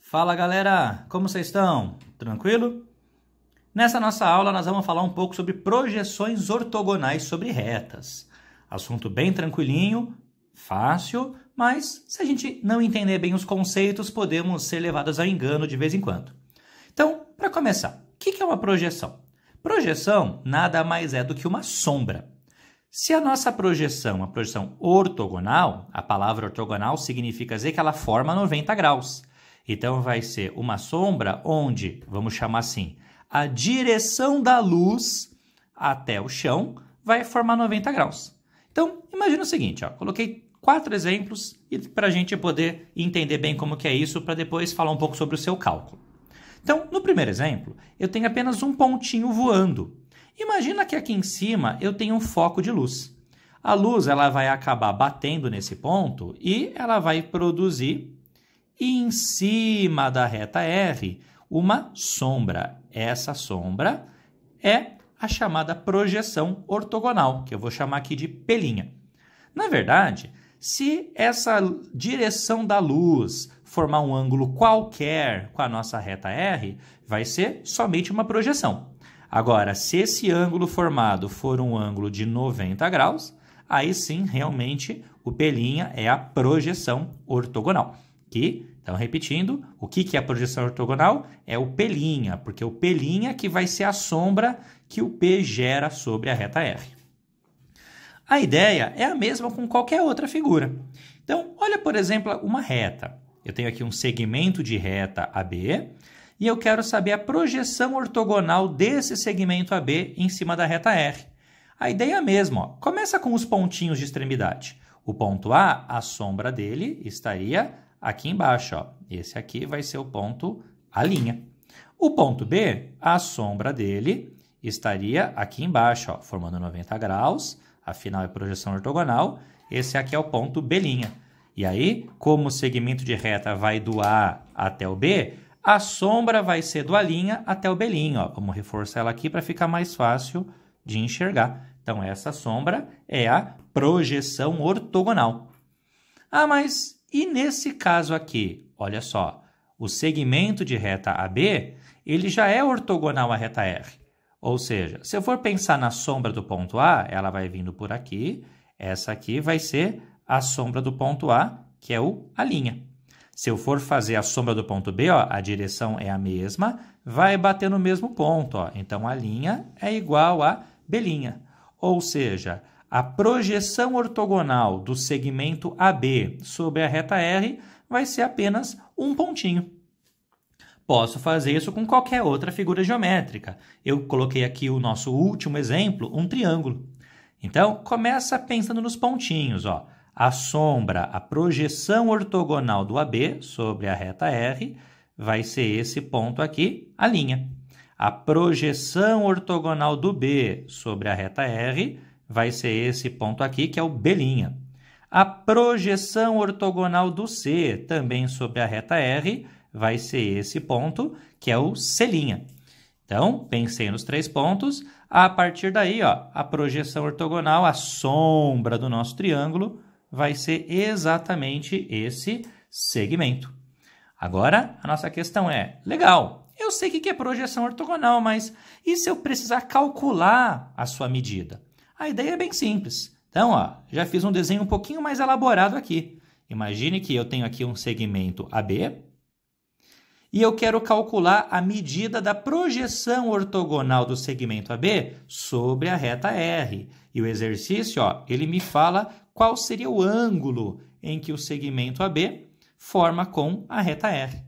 Fala galera, como vocês estão? Tranquilo? Nessa nossa aula nós vamos falar um pouco sobre projeções ortogonais sobre retas. Assunto bem tranquilinho, fácil, mas se a gente não entender bem os conceitos, podemos ser levados ao engano de vez em quando. Então, para começar, o que é uma projeção? Projeção nada mais é do que uma sombra. Se a nossa projeção é uma projeção ortogonal, a palavra ortogonal significa dizer que ela forma 90 graus. Então, vai ser uma sombra onde, vamos chamar assim, a direção da luz até o chão vai formar 90 graus. Então, imagina o seguinte, ó, coloquei 4 exemplos para a gente poder entender bem como que é isso, para depois falar um pouco sobre o seu cálculo. Então, no primeiro exemplo, eu tenho apenas um pontinho voando. Imagina que aqui em cima eu tenho um foco de luz. A luz ela vai acabar batendo nesse ponto e ela vai produzir em cima da reta R uma sombra. Essa sombra é a chamada projeção ortogonal, que eu vou chamar aqui de pelinha. Na verdade, se essa direção da luz formar um ângulo qualquer com a nossa reta R, vai ser somente uma projeção. Agora, se esse ângulo formado for um ângulo de 90 graus, aí sim, realmente, o pelinha é a projeção ortogonal. Então, repetindo, o que é a projeção ortogonal? É o pelinha, porque o pelinha que vai ser a sombra que o P gera sobre a reta R. A ideia é a mesma com qualquer outra figura. Então, olha, por exemplo, uma reta. Eu tenho aqui um segmento de reta AB e eu quero saber a projeção ortogonal desse segmento AB em cima da reta R. A ideia é a mesma, ó. Começa com os pontinhos de extremidade. O ponto A, a sombra dele estaria aqui embaixo, ó. Esse aqui vai ser o ponto A'. O ponto B, a sombra dele estaria aqui embaixo, ó, formando 90 graus. Afinal, é projeção ortogonal. Esse aqui é o ponto B'. E aí, como o segmento de reta vai do A até o B, a sombra vai ser do A' até o B'. Ó. Vamos reforçar ela aqui para ficar mais fácil de enxergar. Então, essa sombra é a projeção ortogonal. Ah, mas e nesse caso aqui? Olha só, o segmento de reta AB, ele já é ortogonal à reta R. Ou seja, se eu for pensar na sombra do ponto A, ela vai vindo por aqui. Essa aqui vai ser a sombra do ponto A, que é o A'. Se eu for fazer a sombra do ponto B, ó, a direção é a mesma, vai bater no mesmo ponto. Ó. Então, A' é igual a B'. Ou seja, a projeção ortogonal do segmento AB sobre a reta R vai ser apenas um pontinho. Posso fazer isso com qualquer outra figura geométrica. Eu coloquei aqui o nosso último exemplo, um triângulo. Então, começa pensando nos pontinhos. Ó. A sombra, a projeção ortogonal do AB sobre a reta R vai ser esse ponto aqui, a linha. A projeção ortogonal do B sobre a reta R vai ser esse ponto aqui, que é o B'. A projeção ortogonal do C, também sobre a reta R, vai ser esse ponto, que é o C'. Então, pensei nos 3 pontos. A partir daí, ó, a projeção ortogonal, a sombra do nosso triângulo, vai ser exatamente esse segmento. Agora, a nossa questão é, legal, eu sei o que é projeção ortogonal, mas e se eu precisar calcular a sua medida? A ideia é bem simples. Então, ó, já fiz um desenho um pouquinho mais elaborado aqui. Imagine que eu tenho aqui um segmento AB e eu quero calcular a medida da projeção ortogonal do segmento AB sobre a reta R. E o exercício, ó, ele me fala qual seria o ângulo em que o segmento AB forma com a reta R.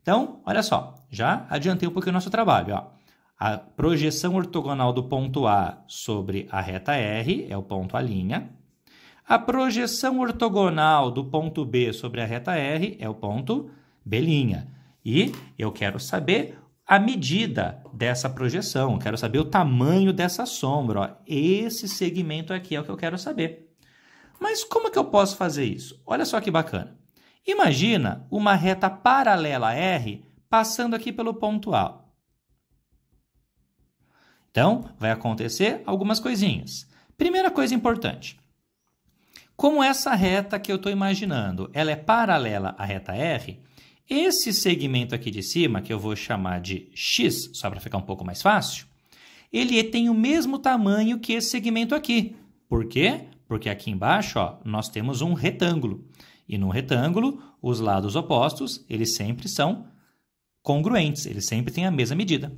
Então, olha só, já adiantei um pouquinho o nosso trabalho, ó. A projeção ortogonal do ponto A sobre a reta R é o ponto A'. A projeção ortogonal do ponto B sobre a reta R é o ponto B'. E eu quero saber a medida dessa projeção, quero saber o tamanho dessa sombra. Ó. Esse segmento aqui é o que eu quero saber. Mas como que eu posso fazer isso? Olha só que bacana. Imagina uma reta paralela a R passando aqui pelo ponto A. Então, vai acontecer algumas coisinhas. Primeira coisa importante. Como essa reta que eu estou imaginando, ela é paralela à reta R, esse segmento aqui de cima, que eu vou chamar de x, só para ficar um pouco mais fácil, ele tem o mesmo tamanho que esse segmento aqui. Por quê? Porque aqui embaixo, ó, nós temos um retângulo. E no retângulo, os lados opostos, eles sempre são congruentes, eles sempre têm a mesma medida.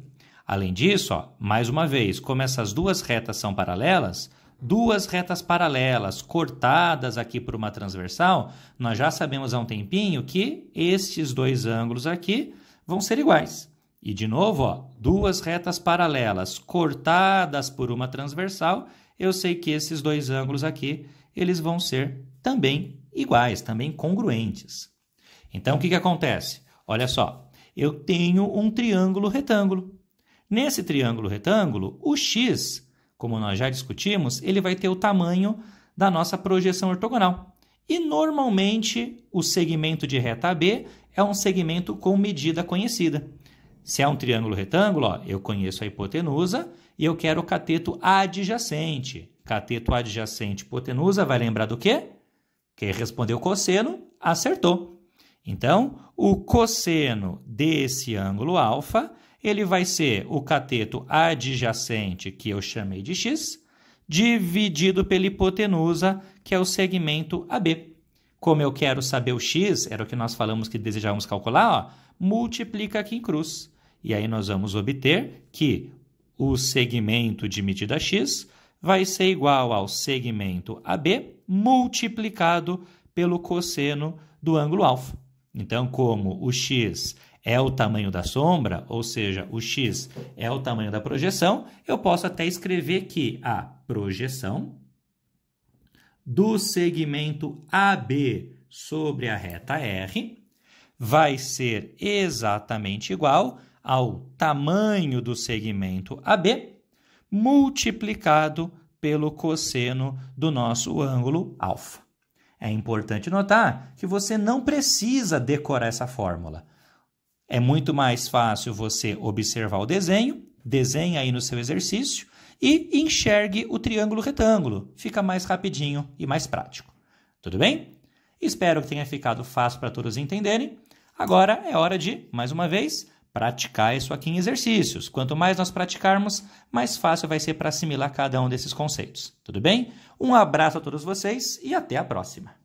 Além disso, ó, mais uma vez, como essas duas retas são paralelas, duas retas paralelas cortadas aqui por uma transversal, nós já sabemos há um tempinho que estes dois ângulos aqui vão ser iguais. E, de novo, ó, duas retas paralelas cortadas por uma transversal, eu sei que esses dois ângulos aqui, eles vão ser também iguais, também congruentes. Então, o que acontece? Olha só, eu tenho um triângulo retângulo. Nesse triângulo retângulo, o x, como nós já discutimos, ele vai ter o tamanho da nossa projeção ortogonal. E, normalmente, o segmento de reta AB é um segmento com medida conhecida. Se é um triângulo retângulo, ó, eu conheço a hipotenusa e eu quero o cateto adjacente. Cateto adjacente hipotenusa, vai lembrar do quê? Quem respondeu cosseno, acertou. Então, o cosseno desse ângulo alfa, ele vai ser o cateto adjacente, que eu chamei de x, dividido pela hipotenusa, que é o segmento AB. Como eu quero saber o x, era o que nós falamos que desejávamos calcular, ó, multiplica aqui em cruz. E aí nós vamos obter que o segmento de medida x vai ser igual ao segmento AB multiplicado pelo cosseno do ângulo alfa. Então, como o x é o tamanho da sombra, ou seja, o x é o tamanho da projeção, eu posso até escrever que a projeção do segmento AB sobre a reta R vai ser exatamente igual ao tamanho do segmento AB multiplicado pelo cosseno do nosso ângulo alfa. É importante notar que você não precisa decorar essa fórmula. É muito mais fácil você observar o desenho, desenhe aí no seu exercício e enxergue o triângulo retângulo. Fica mais rapidinho e mais prático. Tudo bem? Espero que tenha ficado fácil para todos entenderem. Agora é hora de, mais uma vez, praticar isso aqui em exercícios. Quanto mais nós praticarmos, mais fácil vai ser para assimilar cada um desses conceitos. Tudo bem? Um abraço a todos vocês e até a próxima!